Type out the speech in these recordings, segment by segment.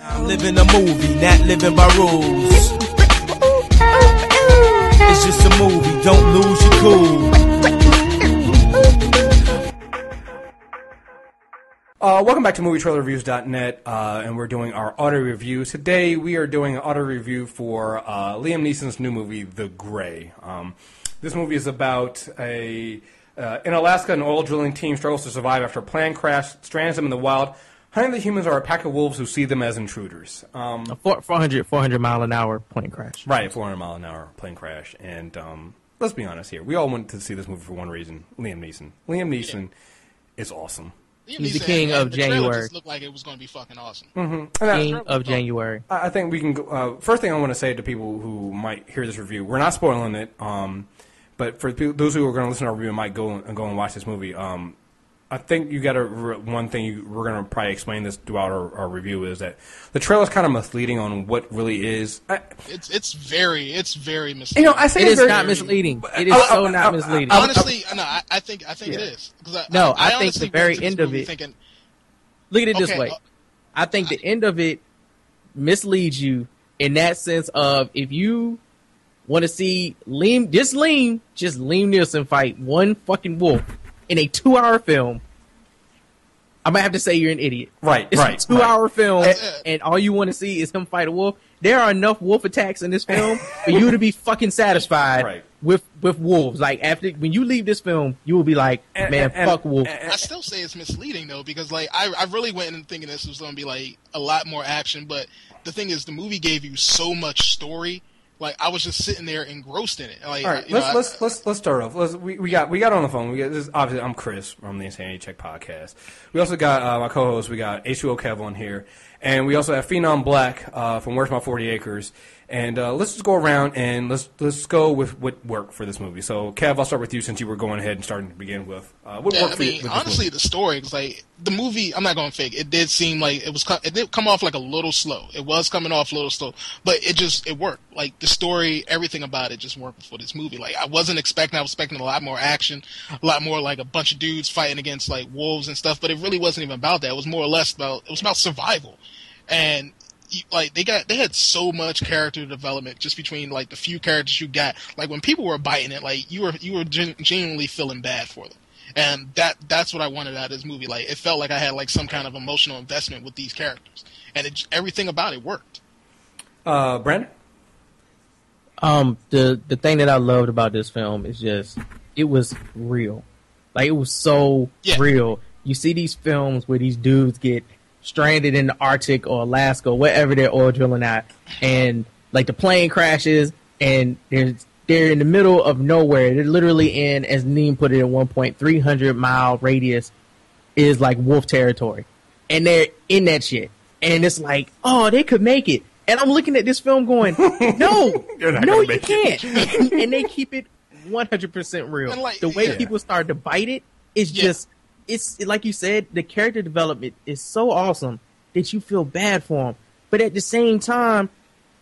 I'm living a movie, not living by rules. It's just a movie, don't lose your cool. Welcome back to MovieTrailerReviews.net, and we're doing our auto review. Today we are doing an auto review for Liam Neeson's new movie, The Grey. This movie is about in Alaska, an oil drilling team struggles to survive after a plane crash strands them in the wild. Hunting the humans are a pack of wolves who see them as intruders. A 400 mile an hour plane crash. Right, 400 mile an hour plane crash. And let's be honest here. We all went to see this movie for one reason: Liam Neeson. Liam Neeson is awesome. He's the king of January. Just looked like it was going to be fucking awesome. Mm-hmm. King of January. I think we can go. First thing I want to say to people who might hear this review, we're not spoiling it. But for those who are going to listen to our review and might go and watch this movie, I think you got to one thing we're going to probably explain this throughout our review is that the trailer is kind of misleading on what really is. It's very misleading. You know, I say it is not misleading. It is so not misleading. Honestly, no, I think it is. I think the very end of it. Look at it this way. I think the end of it misleads you in that sense of if you want to see Liam Neeson fight one fucking wolf in a 2-hour film, I might have to say you're an idiot. Right, it's a 2-hour film, and all you want to see is him fight a wolf. There are enough wolf attacks in this film for you to be fucking satisfied with wolves. Like when you leave this film, you will be like, man, fuck wolves. I still say it's misleading though, because like I really went in thinking this was going to be like a lot more action, but the thing is, the movie gave you so much story. Like I was just sitting there engrossed in it. Like, all right, let's start off. We got on the phone. Obviously, I'm Kriss from the Insanity Check podcast. We also got my co-host. We got H2O Kev on here, and we also have Phenomblak from Where's My 40 Acres. And let's just go around and let's go with what worked for this movie. So, Kev, I'll start with you since you were going ahead and starting to begin with. What worked for you? Honestly, the story, because like the movie, I'm not going to fake. It did seem like it did come off like a little slow. It was coming off a little slow, but it worked. Like the story, everything about it just worked for this movie. Like I was expecting a lot more action, a lot more like a bunch of dudes fighting against like wolves and stuff. But it really wasn't even about that. It was more or less about survival, and like they had so much character development just between like the few characters you got. Like when people were biting it, like you were genuinely feeling bad for them, and that's what I wanted out of this movie. Like it felt like I had like some kind of emotional investment with these characters, and everything about it worked. Brandon? The thing that I loved about this film is just it was real. Like it was so real. You see these films where these dudes get stranded in the Arctic or Alaska or wherever they're oil drilling at, and like the plane crashes and they're in the middle of nowhere. They're literally in, as Neem put it at one point, 300-mile radius is like wolf territory, and they're in that shit, and it's like, oh, they could make it. And I'm looking at this film going, no, you can't. And they keep it 100% real. And like, the way people start to bite it is just. It's like you said, the character development is so awesome that you feel bad for them. But at the same time,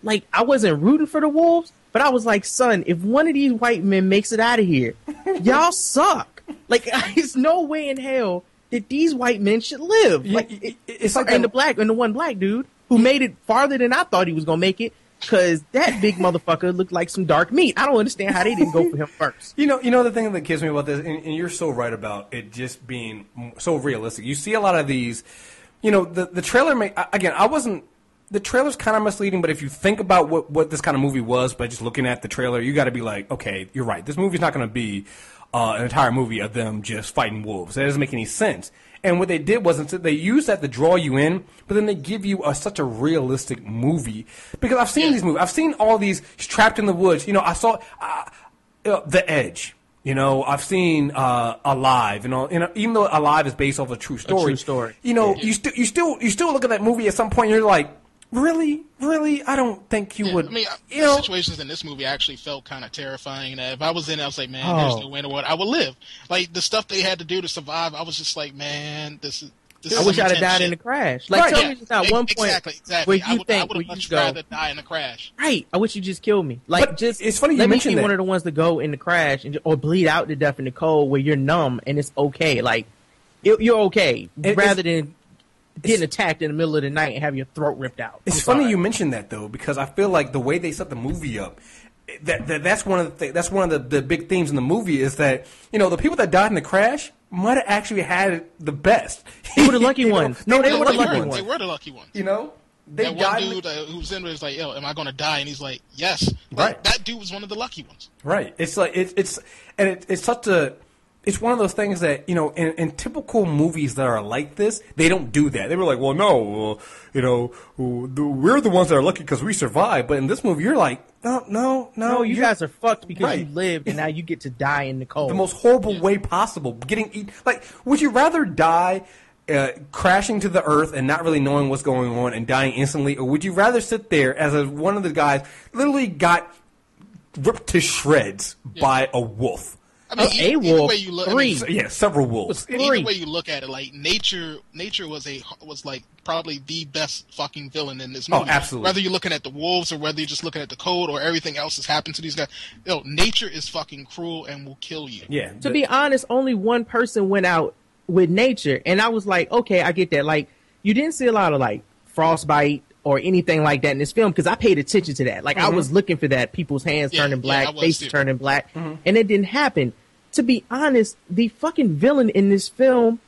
like I wasn't rooting for the wolves, but I was like, son, if one of these white men makes it out of here, y'all suck. Like, there's no way in hell that these white men should live. Like, it's like the one black dude who made it farther than I thought he was gonna make it. Because that big motherfucker looked like some dark meat. I don't understand how they didn't go for him first. You know the thing that kills me about this, and you're so right about it just being so realistic. You see a lot of these, the trailer. The trailer's kind of misleading, but if you think about what this kind of movie was by just looking at the trailer, you got to be like, okay, you're right. This movie's not going to be an entire movie of them just fighting wolves. That doesn't make any sense. And what they did was they used that to draw you in, but then they give you such a realistic movie. Because I've seen these movies. I've seen all these trapped in the woods. I saw The Edge. I've seen Alive. Even though Alive is based off a true story. You still look at that movie at some point and you're like, really? I don't think you would. I mean, the situations in this movie actually felt kind of terrifying. If I was in it, I was like, man, there's no way in the world I would live. Like, the stuff they had to do to survive, I was just like, man, this is I wish I'd have died in the crash. Like, tell me just at one point exactly. I would have much rather die in the crash. Right. I wish you just killed me. Like, but just it's funny you let me mentioned be that. one of the ones to go in the crash or bleed out to death in the cold where you're numb and it's okay. Like, you're okay. Rather than getting attacked in the middle of the night and have your throat ripped out. It's funny you mentioned that though, because I feel like the way they set the movie up, that's one of the big themes in the movie is that the people that died in the crash might have actually had it the best. They were the lucky ones. No, they were the lucky ones. They were the lucky ones. They that died. One dude who was in there was like, "Yo, am I going to die?" And he's like, "Yes." Right. That dude was one of the lucky ones. Right. It's like it's such a. It's one of those things that, in typical movies that are like this, they don't do that. They were like, well, no, we're the ones that are lucky because we survived. But in this movie, you're like, no. You guys are fucked because you lived and now you get to die in the cold. The most horrible way possible. Getting eaten. Like, would you rather die crashing to the earth and not really knowing what's going on and dying instantly? Or would you rather sit there as one of the guys literally got ripped to shreds by a wolf? I mean, a wolf, way you look, several wolves. Either way you look at it, like nature was like probably the best fucking villain in this movie. Oh, absolutely. Whether you're looking at the wolves or whether you're just looking at the code or everything else that's happened to these guys, nature is fucking cruel and will kill you. Yeah. To be honest, only one person went out with nature, and I was like, okay, I get that. Like, you didn't see a lot of like frostbite or anything like that in this film because I paid attention to that. Like, I was looking for that. People's hands turning black, faces turning black, and it didn't happen. To be honest, the fucking villain in this film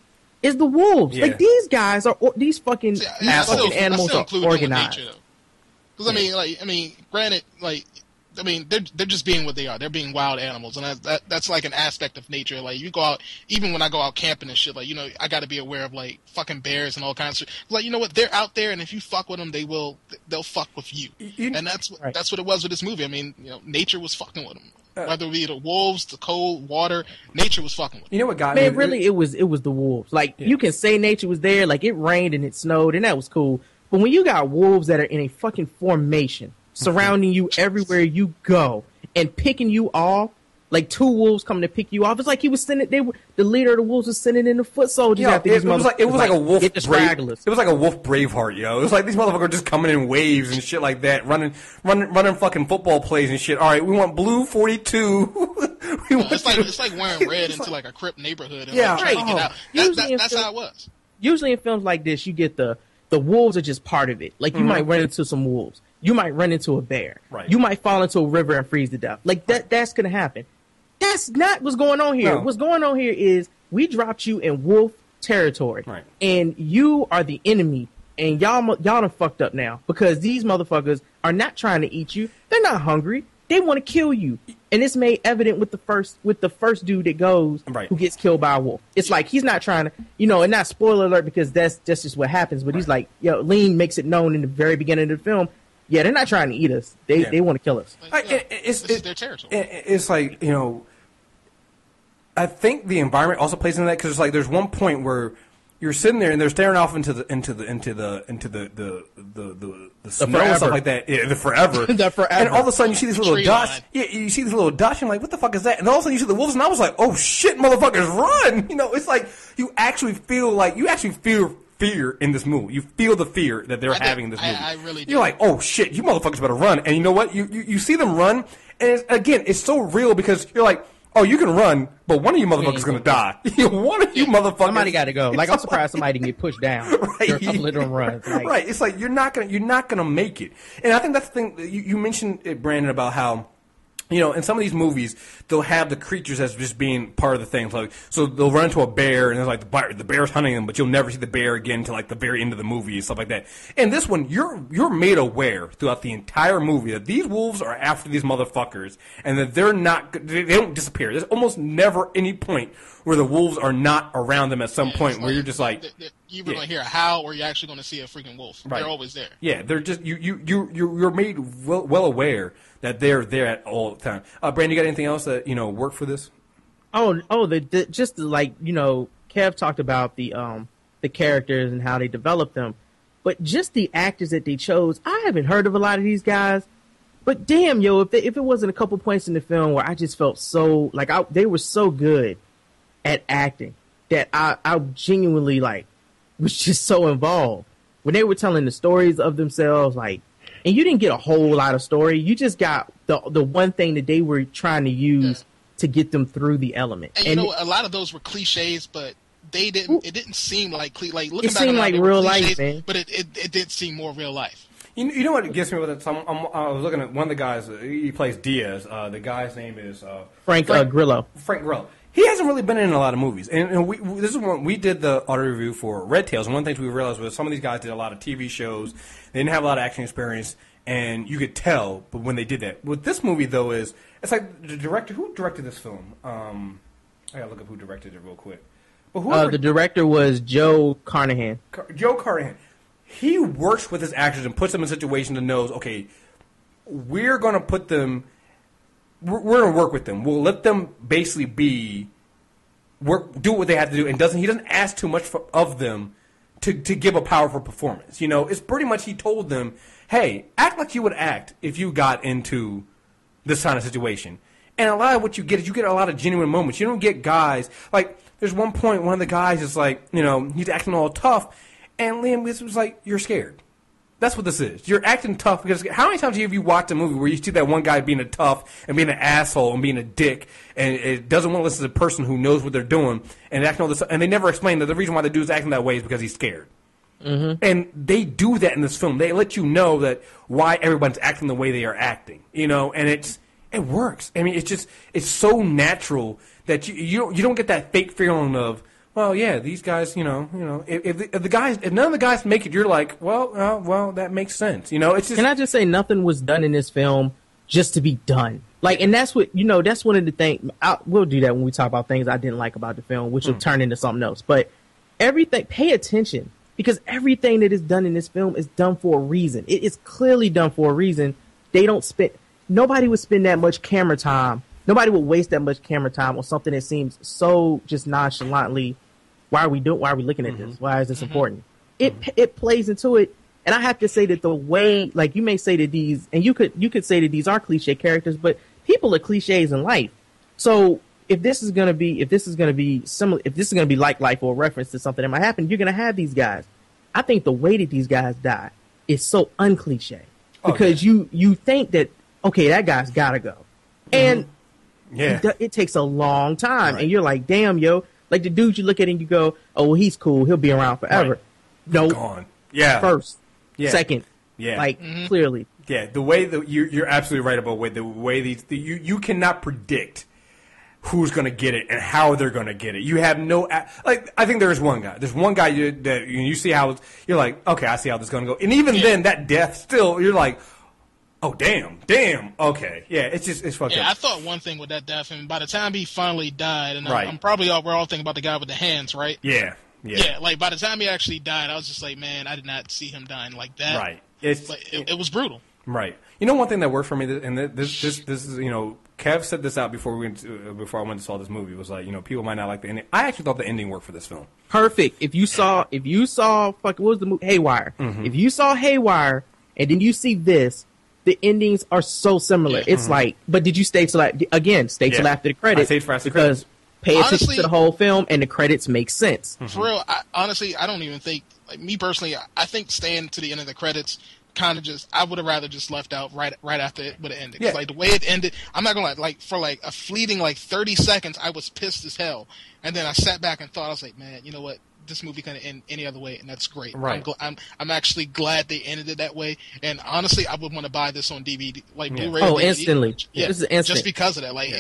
is the wolves. Yeah. Like, these guys are these fucking animals are organized. Because granted, they're just being what they are. They're being wild animals, and that's like an aspect of nature. Like, you go out, even when I go out camping and shit, like, I got to be aware of like fucking bears and all kinds of shit. Like, they're out there, and if you fuck with them, they'll fuck with you. And that's what it was with this movie. I mean, nature was fucking with them. Whether it be the wolves, the cold, water, nature was fucking with them. You know what got me? Man, really, it was the wolves. Like, you can say nature was there, like, it rained and it snowed, and that was cool. But when you got wolves that are in a fucking formation, surrounding you everywhere you go, and picking you off, like two wolves coming to pick you off. It's like he was sending. The leader of the wolves was sending in the foot soldiers after these motherfuckers. It was like a wolf. It was like a wolf Braveheart, It was like these motherfuckers just coming in waves and shit like that, running fucking football plays and shit. All right, we want blue 42. It's like wearing red into like a Crip neighborhood and trying to get out. That's how it was. Usually in films like this, you get the wolves are just part of it. Like, you might run into some wolves. You might run into a bear. Right. You might fall into a river and freeze to death. Like, that's going to happen. That's not what's going on here. No. What's going on here is we dropped you in wolf territory. Right. And you are the enemy. And y'all done fucked up now. Because these motherfuckers are not trying to eat you. They're not hungry. They want to kill you. And it's made evident with the first dude that goes who gets killed by a wolf. It's like he's not trying to, and not spoiler alert because that's just what happens. But he's like, Lean makes it known in the very beginning of the film. Yeah, they're not trying to eat us. They want to kill us. It's their territory. It's like, I think the environment also plays into that because it's like there's one point where you're sitting there and they're staring off into the snow and stuff like that. Yeah, the forever. The forever. And all of a sudden you see these little dots. Yeah, you see these little dots. And you're like, what the fuck is that? And all of a sudden you see the wolves, and I was like, oh shit, motherfuckers, run! It's like you actually feel fear in this movie. You feel the fear that they're having in this movie. I really do. You're like, oh shit, you motherfuckers better run. And you know what? You see them run, and it's so real because you're like, oh, you can run, but one of you motherfuckers is going to die. One of you motherfuckers. Somebody got to go. Like, I'm surprised somebody didn't get pushed down. Right. There are a couple of them runs. Like, right. It's like you're not gonna make it. And I think that's the thing you mentioned it, Brandon, about how, in some of these movies, they'll have the creatures as just being part of the thing. So they'll run into a bear, and it's like the bear's hunting them, but you'll never see the bear again until like the very end of the movie and stuff like that. And this one, you're made aware throughout the entire movie that these wolves are after these motherfuckers, and that they don't disappear. There's almost never any point where the wolves are not around them at some point where you're just like... You're going to hear a howl or you're actually going to see a freaking wolf. Right. They're always there. Yeah, they're just... You're made well aware that they're there at all the time. Brandon, you got anything else that, worked for this? Kev talked about the characters and how they developed them. But just the actors that they chose, I haven't heard of a lot of these guys. But damn, if it wasn't a couple points in the film where I just felt so... they were so good at acting that I genuinely, was just so involved. When they were telling the stories of themselves, and you didn't get a whole lot of story. You just got the one thing that they were trying to use to get them through the element. And a lot of those were cliches, but they didn't. It didn't seem like like looking It back seemed on like it, they were real cliches, life, man. But it did seem more real life. You know what gets me with it? So I was looking at one of the guys. He plays Diaz. The guy's name is Frank Grillo. Frank Grillo. He hasn't really been in a lot of movies, and this is when we did the audio review for Red Tails. And one of the things we realized was some of these guys did a lot of TV shows. They didn't have a lot of action experience, and you could tell. But when they did that, with this movie though, it's like the director who directed this film. I gotta look up who directed it real quick. But The director was Joe Carnahan. Joe Carnahan. He works with his actors and puts them in situations and knows, okay, we're going to put them, we're going to work with them. We'll let them basically do what they have to do. And he doesn't ask too much of them to give a powerful performance. You know, it's pretty much he told them, hey, act like you would act if you got into this kind of situation. And a lot of what you get is you get a lot of genuine moments. You don't get guys, like, there's one point, one of the guys is like, you know, he's acting all tough. And Liam was like, you're scared. That's what this is. You're acting tough because how many times have you watched a movie where you see that one guy being a tough and being an asshole and being a dick and it doesn't want to listen to the person who knows what they're doing and acting all this, and they never explain that the reason why the dude's acting that way is because he's scared. Mm-hmm. And they do that in this film. They let you know that why everyone's acting the way they are acting, you know, and it works. I mean, it's so natural that you don't get that fake feeling of, well, yeah, these guys, you know, if none of the guys make it, you're like, well, that makes sense. You know, it's just. Can I just say nothing was done in this film just to be done? Like, and that's what, you know, that's one of the things. We'll do that when we talk about things I didn't like about the film, which will turn into something else. But everything, pay attention because everything that is done in this film is done for a reason. It is clearly done for a reason. Nobody would spend that much camera time. Nobody would waste that much camera time on something that seems so just nonchalantly. Why are we looking at this? Why is this important? It plays into it, and I have to say that the way, like you may say that these, and you could say that these are cliche characters, but people are cliches in life. So if this is gonna be similar, if this is gonna be like life or a reference to something that might happen, you're gonna have these guys. I think the way that these guys die is so uncliche because you think that okay, that guy's gotta go, and it takes a long time, and you're like, damn, yo. Like the dude you look at and you go, oh, well, he's cool. He'll be around forever. Right. No. Gone. Yeah. First. Yeah. Second. Yeah. Like, clearly. Yeah. The way that you're absolutely right about the way you cannot predict who's going to get it and how they're going to get it. You have no, like, I think there's one guy. There's one guy that you see how you're like, okay, I see how this is going to go. And even then, that death still, you're like, oh, damn, okay. Yeah, it's fucked up. Yeah, I thought one thing with that death, and by the time he finally died, and I'm probably we're all thinking about the guy with the hands, right? Yeah. Yeah, like by the time he actually died, I was just like, man, I did not see him dying like that. Right. It was brutal. Right. You know one thing that worked for me, and this is, you know, Kev said this out before I went to saw this movie, was like, you know, people might not like the ending. I actually thought the ending worked for this film. Perfect. If you saw, what was the movie? Haywire. Mm-hmm. If you saw Haywire, and then you see this, the endings are so similar. It's like, but did you stay till till after the credits? I stayed for after the because credits. Pay attention to the whole film, and the credits make sense. For real, honestly, I don't even think, like me personally, I think staying to the end of the credits kind of just, I would have rather just left out right after it would have ended. Yeah. Like the way it ended, I'm not gonna lie, like for like a fleeting like 30 seconds, I was pissed as hell, and then I sat back and thought, I was like, man, you know what? This movie couldn't end any other way, and that's great. Right. I'm actually glad they ended it that way, and honestly, I would want to buy this on DVD, like Blu-ray. Oh, DVD. instantly! Yeah, this is instant. Just because of that, like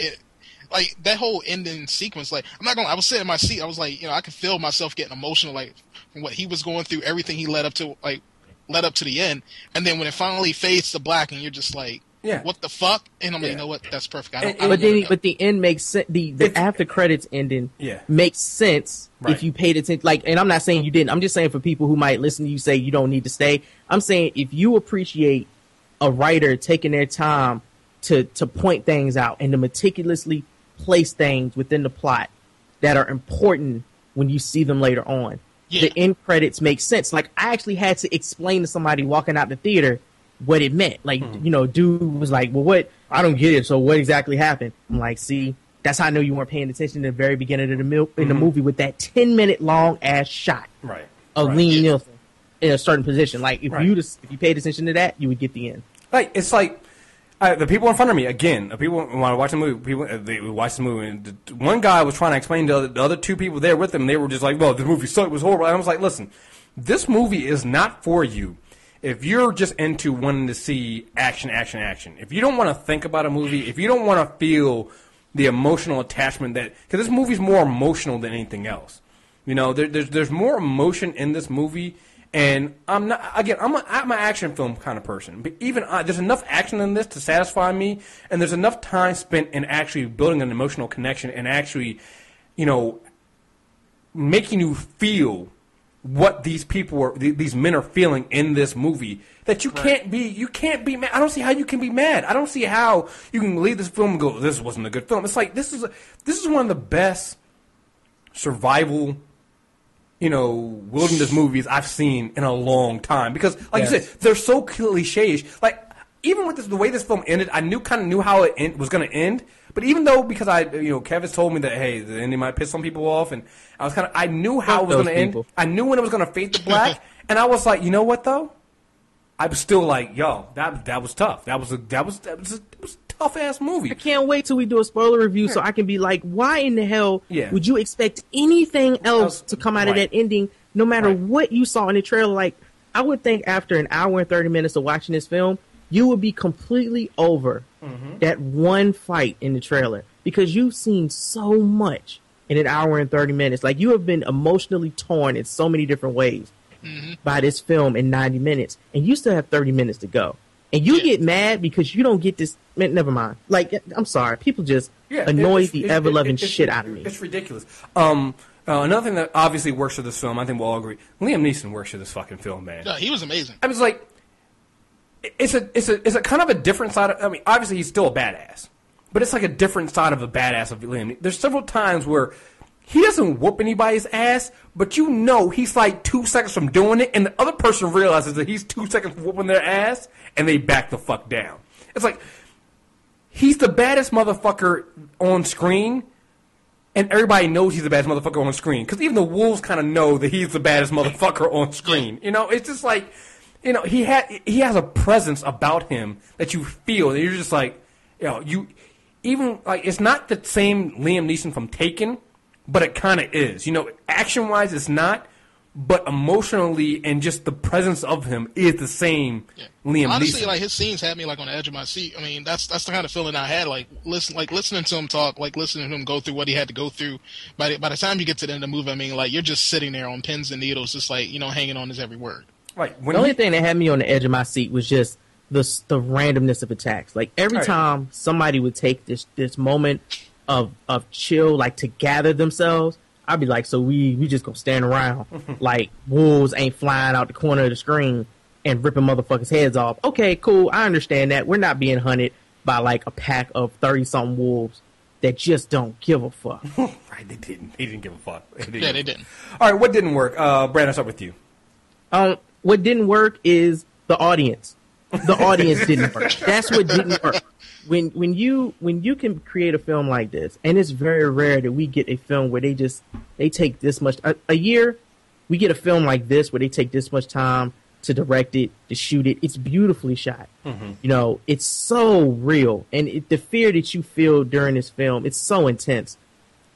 like that whole ending sequence. Like I'm not gonna. I was sitting in my seat. I was like, you know, I could feel myself getting emotional, like from what he was going through, everything he led up to the end, and then when it finally fades to black, and you're just like. Yeah. What the fuck? And I'm like, you know what? That's perfect. But the end makes sense. The after credits ending makes sense if you paid attention. Like, and I'm not saying you didn't. I'm just saying for people who might listen to you say you don't need to stay. I'm saying if you appreciate a writer taking their time to point things out and to meticulously place things within the plot that are important when you see them later on, the end credits make sense. Like, I actually had to explain to somebody walking out the theater what it meant. Like, you know, dude was like, well, what? I don't get it. So what exactly happened? I'm like, see, that's how I know you weren't paying attention at the very beginning of the movie with that 10-minute long ass shot of Liam Neeson in a certain position. Like, if you paid attention to that, you would get the end. Like, it's like, The people in front of me, again, the people when I watch the movie, they watch the movie, and one guy was trying to explain to the other two people there with him, and they were just like, "Well, the movie sucked, it was horrible." And I was like, "Listen, this movie is not for you if you're just into wanting to see action, action, action. If you don't want to think about a movie, if you don't want to feel the emotional attachment because this movie's more emotional than anything else. You know, there's more emotion in this movie." And I'm an action film kind of person. But even there's enough action in this to satisfy me, and there's enough time spent in actually building an emotional connection and actually, you know, making you feel what these men are feeling in this movie. That you can't be mad. I don't see how you can be mad. I don't see how you can leave this film and go, "This wasn't a good film." It's like this is one of the best survival, you know, wilderness movies I've seen in a long time. Because, like you said, they're so cliche-ish. Like, even with the way this film ended, I kind of knew how it was going to end. But even though, because Kevin's told me that, hey, the ending might piss some people off, and I knew how it was going to end. I knew when it was going to fade to black, and I was like, you know what, though? I was still like, yo, that was tough. That was a tough ass movie. I can't wait till we do a spoiler review so I can be like, why in the hell would you expect anything else to come out of that ending, no matter what you saw in the trailer? Like, I would think after an hour and 30 minutes of watching this film, you would be completely over that one fight in the trailer, because you've seen so much in an hour and 30 minutes. Like, you have been emotionally torn in so many different ways by this film in 90 minutes, and you still have 30 minutes to go. And you get mad because you don't get this. Man, never mind. Like, I'm sorry. People just annoy the ever-loving shit out of me. It's ridiculous. Another thing that obviously works for this film, I think we'll all agree, Liam Neeson works for this fucking film, man. No, he was amazing. I was like, it's a kind of a different side of, I mean, obviously he's still a badass, but it's like a different side of the badass of Liam Neeson. There's several times where he doesn't whoop anybody's ass, but you know he's like 2 seconds from doing it, and the other person realizes that he's 2 seconds from whooping their ass, and they back the fuck down. It's like, he's the baddest motherfucker on screen, and everybody knows he's the baddest motherfucker on screen. Because even the wolves kind of know that he's the baddest motherfucker on screen. You know, it's just like, you know, he has a presence about him that you feel, and you're just like, you know, it's not the same Liam Neeson from Taken, but it kind of is. You know, action-wise it's not, but emotionally and just the presence of him is the same Liam Neeson. Honestly, like, his scenes had me like on the edge of my seat. I mean, that's the kind of feeling I had, like listening to him talk, like listening to him go through what he had to go through. By the time you get to the end of the movie, I mean, like, you're just sitting there on pins and needles, just like, you know, hanging on his every word. Right. The only thing that had me on the edge of my seat was just the randomness of attacks. Like, every time somebody would take this moment of chill, like, to gather themselves, I'd be like, so we just gonna stand around like wolves ain't flying out the corner of the screen and ripping motherfuckers' heads off. Okay, cool, I understand that. We're not being hunted by like a pack of 30-something wolves that just don't give a fuck. Right, they didn't give a fuck. They didn't. All right, what didn't work? Brandon, I'll start with you. What didn't work is the audience. The audience didn't work. That's what didn't work. When you can create a film like this, and it's very rare that we get a film where they take this much a year, we get a film like this where they take this much time to direct it, to shoot it. It's beautifully shot. You know, it's so real, and the fear that you feel during this film, it's so intense.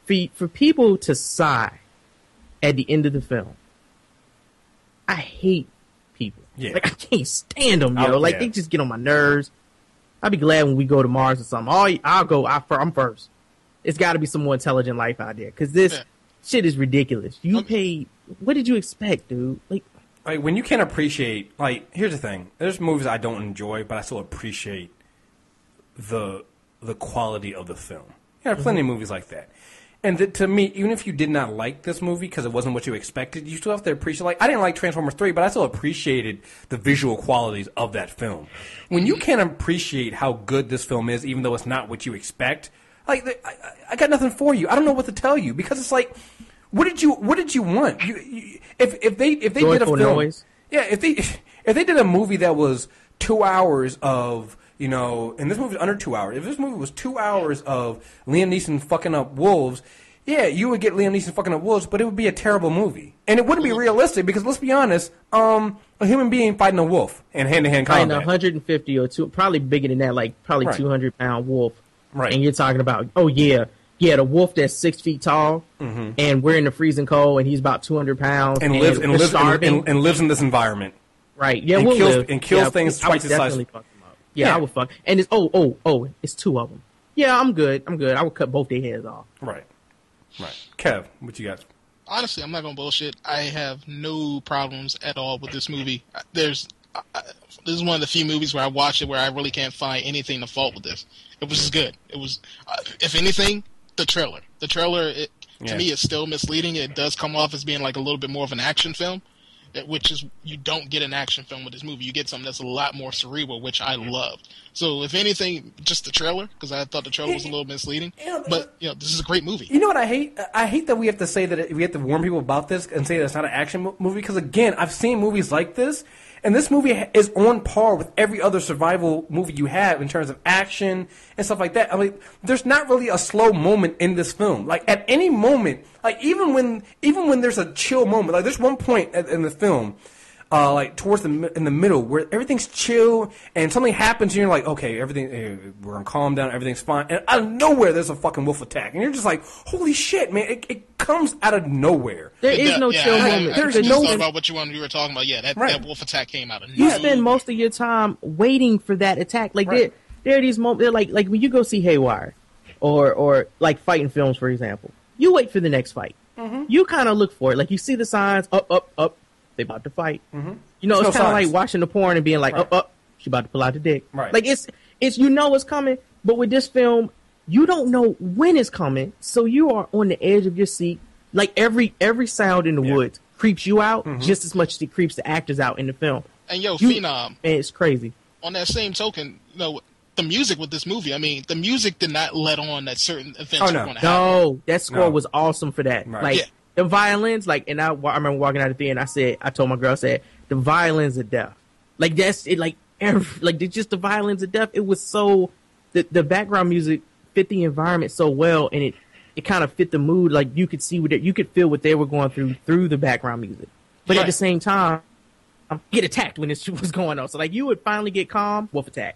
For people to sigh at the end of the film, I hate people. Yeah. Like, I can't stand them, yo. They just get on my nerves. I'll be glad when we go to Mars or something. I'm first. It's got to be some more intelligent life out there, because this shit is ridiculous. You paid. What did you expect, dude? Like, when you can't appreciate, like, here's the thing. There's movies I don't enjoy, but I still appreciate the quality of the film. There are plenty of movies like that. And to me, even if you did not like this movie because it wasn't what you expected, you still have to appreciate. Like, I didn't like Transformers 3, but I still appreciated the visual qualities of that film. When you can't appreciate how good this film is, even though it's not what you expect, like, I got nothing for you. I don't know what to tell you, because it's like, what did you want? If they did a film, noise. If they did a movie that was 2 hours of, you know, and this movie's under 2 hours. If this movie was 2 hours of Liam Neeson fucking up wolves, yeah, you would get Liam Neeson fucking up wolves, but it would be a terrible movie. And it wouldn't be realistic because, let's be honest, a human being fighting a wolf in hand-to-hand combat. Fighting 150 or probably bigger than that, like probably 200-pound wolf. Right. And you're talking about, the wolf that's 6 feet tall, and we're in the freezing cold, and he's about 200 pounds, and lives in this environment. Right. Yeah, and kills things twice his size. Yeah, I would fuck. And it's it's 2 of them. Yeah, I'm good. I would cut both their heads off. Right. Kev, what you got? Honestly, I'm not gonna bullshit. I have no problems at all with this movie. This is one of the few movies where I watched it where I really can't find anything to fault with this. It was just good. It was, if anything, the trailer. The trailer, to me, is still misleading. It does come off as being like a little bit more of an action film, which is, you don't get an action film with this movie. You get something that's a lot more cerebral, which I loved. So, if anything, just the trailer, because I thought the trailer was a little misleading. But, this is a great movie. You know what I hate? I hate that we have to say that we have to warn people about this and say that it's not an action movie, because, again, I've seen movies like this, and this movie is on par with every other survival movie you have in terms of action and stuff like that. I mean, there's not really a slow moment in this film. Like, at any moment, like, even when there's a chill moment, like, there's one point in the film, like, towards in the middle, where everything's chill, and something happens, and you're like, okay, we're gonna calm down, everything's fine, and out of nowhere, there's a fucking wolf attack, and you're just like, holy shit, man, it comes out of nowhere. There is no chill moment. There's no thought about what you were talking about. Yeah, that wolf attack came out of nowhere. You spend most of your time waiting for that attack. Like, there are these moments, like when you go see Haywire, or like fighting films, for example, you wait for the next fight. You kind of look for it. Like, you see the signs, up, they about to fight. You know, it's kind of like watching the porn and being like, up, she about to pull out the dick. Right. Like, it's it's coming, but with this film, you don't know when it's coming, so you are on the edge of your seat. Like, every sound in the woods creeps you out just as much as it creeps the actors out in the film. And Phenom, it's crazy. On that same token, the music with this movie, I mean, the music did not let on that certain events were going to happen. No, that score was awesome for that. Right. Like, the violins, like, and I remember walking out of the theater and I told my girl, the violins are death. Like, that's it, like, just the violins of death. It was so, the background music fit the environment so well, and it kind of fit the mood. Like, you could see you could feel what they were going through the background music. But at the same time, get attacked when this shit was going on. So, like, you would finally get calm, wolf attack.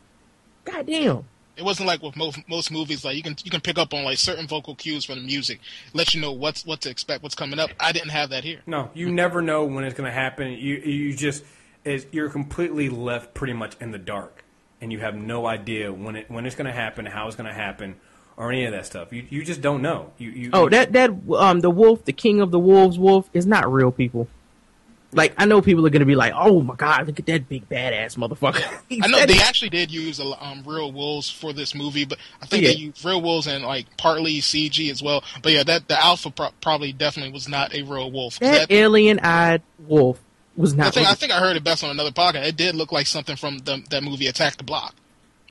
God damn. It wasn't like with most movies, like you can pick up on like certain vocal cues from the music, let you know what to expect, what's coming up. I didn't have that here. No, you never know when it's going to happen. You're completely left pretty much in the dark, and you have no idea when it's going to happen, how it's going to happen, or any of that stuff. You just don't know. The wolf, the king of the wolves, wolf is not real, people. Like, I know people are going to be like, oh my god, look at that big badass motherfucker. I know they actually did use real wolves for this movie, but I think they used real wolves and like partly CG as well. But yeah, the alpha probably definitely was not a real wolf. That alien-eyed wolf was not. I think I heard it best on another podcast. It did look like something from that movie Attack the Block.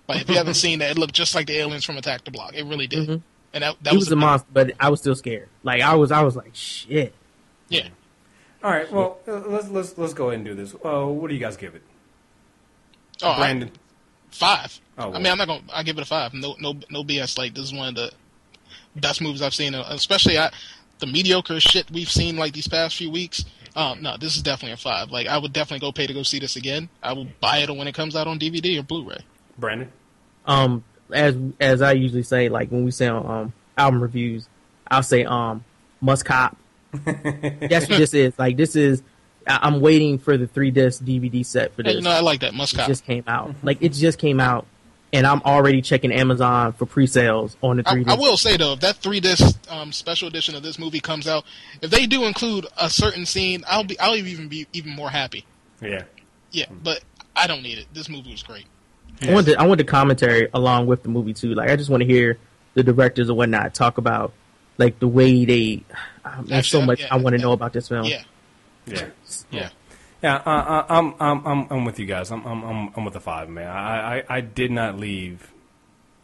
Like, if you haven't seen that, it looked just like the aliens from Attack the Block. It really did. And that was a monster, but I was still scared. Like, I was like, shit. Yeah. All right, well, let's go ahead and do this. What do you guys give it? Oh, Brandon, 5. Oh, well. I mean, I give it a 5. No BS. Like, this is one of the best movies I've seen, especially the mediocre shit we've seen like these past few weeks. No, this is definitely a 5. Like, I would definitely go pay to go see this again. I will buy it when it comes out on DVD or Blu-ray. Brandon, as I usually say, like when we say on album reviews, I'll say must cop. That's what this is. Like, this is. I'm waiting for the 3-disc DVD set for this. Hey, I like that. Must cop. It just came out. Like, it just came out, and I'm already checking Amazon for pre-sales on the 3-disc. I will say though, if that 3-disc special edition of this movie comes out, if they do include a certain scene, I'll even be even more happy. Yeah. Yeah, but I don't need it. This movie was great. Yes. I want the commentary along with the movie too. Like, I just want to hear the directors or whatnot talk about like the way they. There's so much I want to know about this film. Yeah. I'm with you guys. I'm with the 5, man. I did not leave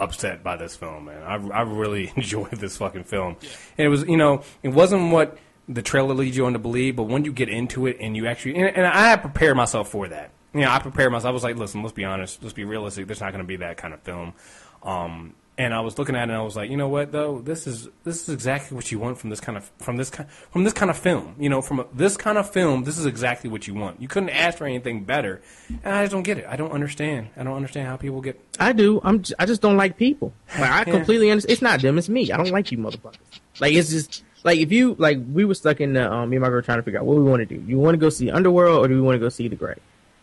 upset by this film, man. I really enjoyed this fucking film. Yeah. And it was, it wasn't what the trailer leads you on to believe, but when you get into it and you actually, and I prepared myself for that. I prepared myself. I was like, listen, let's be honest. Let's be realistic. There's not going to be that kind of film. And I was looking at it, and I was like, you know what, though, this is exactly what you want from this kind of film. You know, from this kind of film, this is exactly what you want. You couldn't ask for anything better, and I just don't get it. I don't understand. I don't understand how people get. I do. I just don't like people. Like, I completely understand. It's not them. It's me. I don't like you motherfuckers. Like, it's just like if you like we were stuck in the me and my girl trying to figure out what we want to do. You want to go see Underworld or do we want to go see The Grey?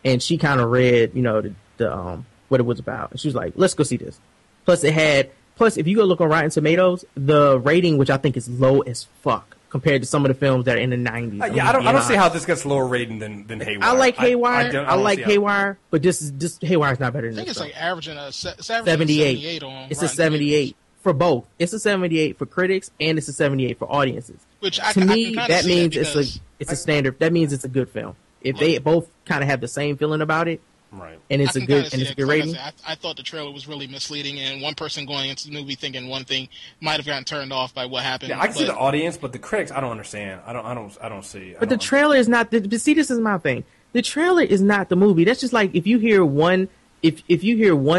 And she kind of read, you know, the what it was about, and she was like, let's go see this. Plus, if you go look on Rotten Tomatoes, the rating, which I think is low as fuck compared to some of the films that are in the 90s. I don't see how this gets lower rating than Haywire. I like Haywire. I like Haywire, but this Haywire's not better than this. I think it's like averaging a 78 on It's a 78 for both. It's a 78 for critics and it's a 78 for audiences. Which to me, that means it's a standard. That means it's a good film. If they both kind of have the same feeling about it. Right. And it's a good rating. Like I thought the trailer was really misleading, and one person going into the movie thinking one thing might have gotten turned off by what happened. Yeah, I can see the audience, but the critics, I don't understand. I don't see. But the trailer is not. See, this is my thing. The trailer is not the movie. That's just like if you hear one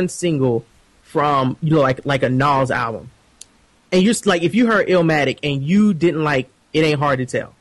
single from like a Nas album, and you're like if you heard Illmatic and you didn't like It Ain't Hard to Tell,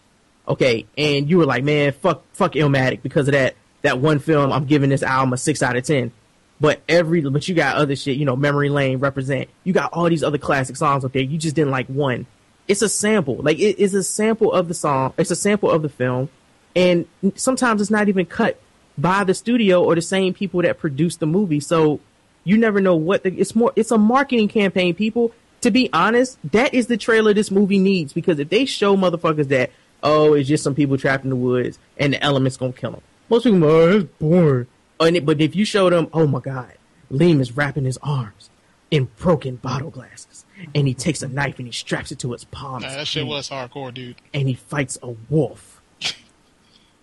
okay, and you were like, man, fuck Illmatic because of that one film. I'm giving this album a 6 out of 10. But you got other shit, Memory Lane, Represent. You got all these other classic songs up there. You just didn't like one. It's a sample. Like it is a sample of the song. It's a sample of the film. And sometimes it's not even cut by the studio or the same people that produced the movie. So you never know it's a marketing campaign, people. To be honest, that is the trailer this movie needs, because if they show motherfuckers that, it's just some people trapped in the woods and the element's gonna kill them. Most people, it's boring. But if you show them, oh my God, Liam is wrapping his arms in broken bottle glasses, and he takes a knife and he straps it to his palm. Nah, that shit was hardcore, dude. And he fights a wolf.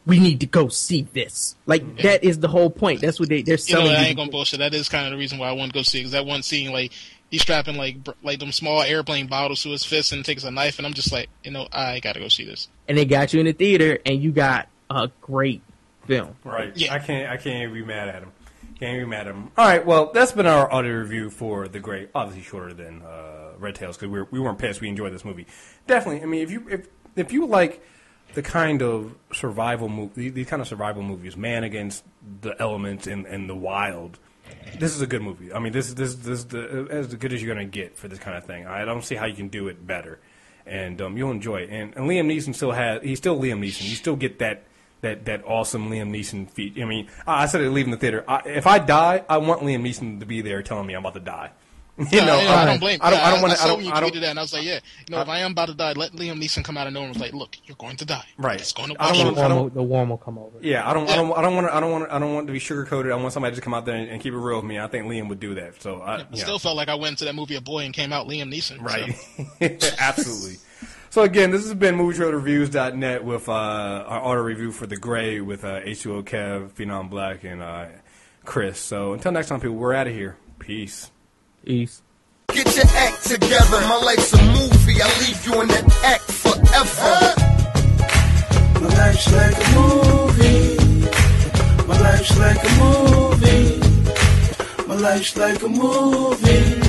We need to go see this. Like, that is the whole point. That's what they're selling. I ain't gonna bullshit. That is kind of the reason why I wanted to go see it, because that one scene, like, he's strapping like them small airplane bottles to his fist and takes a knife, and I'm just like, I gotta go see this. And they got you in the theater, and you got a great film. Right. Yeah. I can't even be mad at him. All right. Well, that's been our audio review for The Grey. Obviously shorter than Red Tails, because we weren't pissed. We enjoyed this movie. Definitely. I mean, if you like the kind of survival movie, these kind of survival movies, man against the elements and the wild, this is a good movie. I mean, this is as good as you're gonna get for this kind of thing. I don't see how you can do it better, and you'll enjoy it. And Liam Neeson he's still Liam Neeson. You still get that awesome Liam Neeson feat. I mean, I said it leaving the theater. If I die, I want Liam Neeson to be there telling me I'm about to die. I don't blame you. I tweeted that, and I was like, if I am about to die, let Liam Neeson come out of nowhere and was like, look, you're going to die. Right. It's going to the worm will come over. Yeah, I don't want to be sugar coated. I want somebody to just come out there and keep it real with me. I think Liam would do that. So I still felt like I went to that movie A Boy and came out Liam Neeson. Right. So. Absolutely. So again, this has been MovieTrailerReviews.net with our auto review for The Grey with H2O Kev, Phenomblak, and Kriss. So until next time, people, we're out of here. Peace. Peace. Get your act together. My life's a movie. I leave you in that act forever. My life's like a movie. My life's like a movie. My life's like a movie.